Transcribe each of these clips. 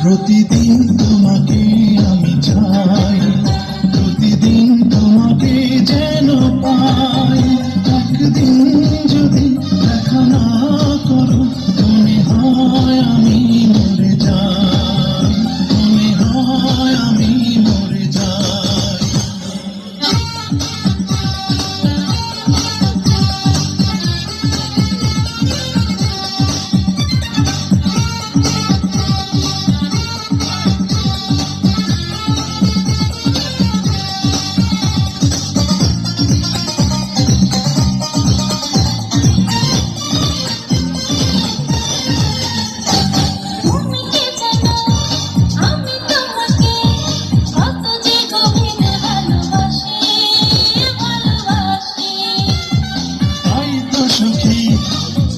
প্রতিদিন তোমাকে আমি চাই, প্রতিদিন তোমাকে যেন পাই। একদিন যদি দেখা না করো মনে হয় আমি মরে যাই, মনে হয় আমি মরে যাই।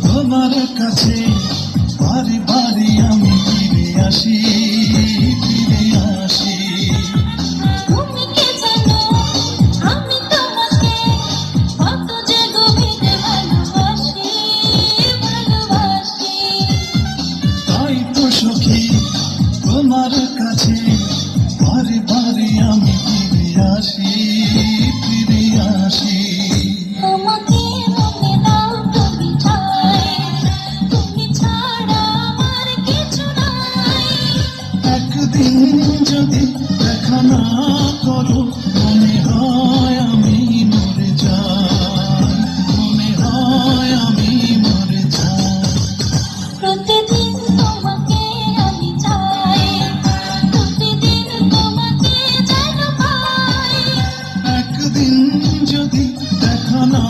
তোমার কাছে বারে বারে আমি ফিরে আসি, ফিরে আসি। তুমি কি জানো আমি তোমাকে কত যে গভীরে ভালোবাসি, ভালোবাসি। তাই তো সখী তোমার কাছে বারে বারে আমি ফিরে আসি, ফিরে আসি। তোমাকে মনে দাও তুমি চাই, তুমি ছাড়া আমার কিছু নাই। একদিন যদি দেখা না করো মনে হয় আমি মরে যাই, মনে হয় আমি মরে যাই। প্রতিদিন তোমাকে আমি চাই, প্রতিদিন তোমাকে যেন পাই। একদিন যদি দেখা না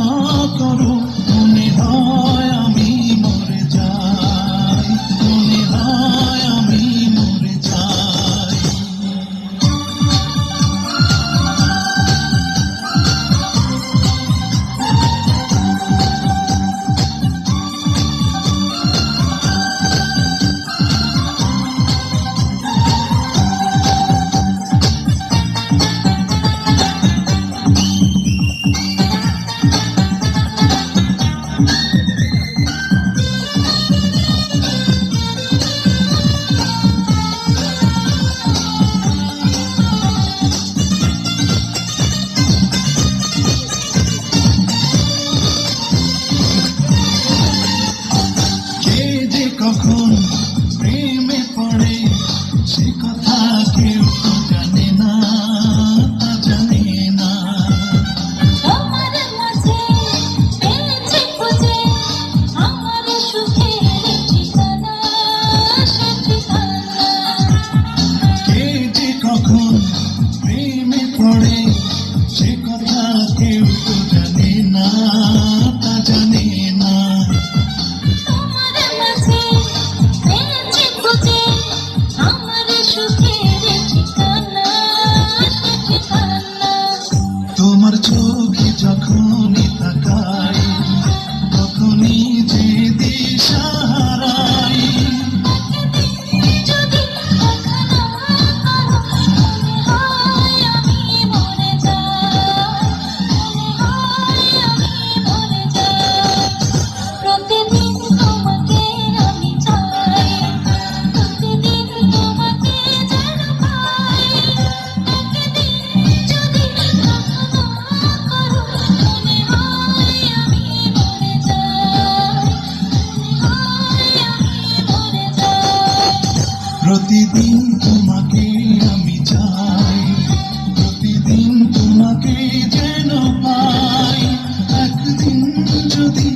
করো মনে হয় আমি মরে যাই, মনে হয় আমি মরে যাই। কখন প্রেমে পড়ে সে কথা কেউ তো জানে না, তা জানে না। তোমার মাঝে পেয়েছি খুঁজে আমার সুখের ঠিকানা, সে ঠিকানা। কে যে কখন প্রেমে পড়ে সে কথা কেউ তো জানে না, তা জানে না। তোমার মাঝে পেয়েছি খুঁজে আমার সুখের ঠিকানা, সে ঠিকানা। তোমার চোখে যখনই তাকাই তখনই যে দিশা হারাই। যদি দেখা না করো মনে হয় আমি মরে যাই, মনে হয় আমি মরে যাই। প্রতিদিন তোমাকে আমি চাই, প্রতিদিন তোমাকে যেন পাই। একদিন যদি দেখা না করো মনে হয় আমি মরে যাই, মনে হয় আমি মরে যাই। প্রতিদিন তোমাকে আমি চাই, প্রতিদিন তোমাকে যেন পাই। একদিন যদি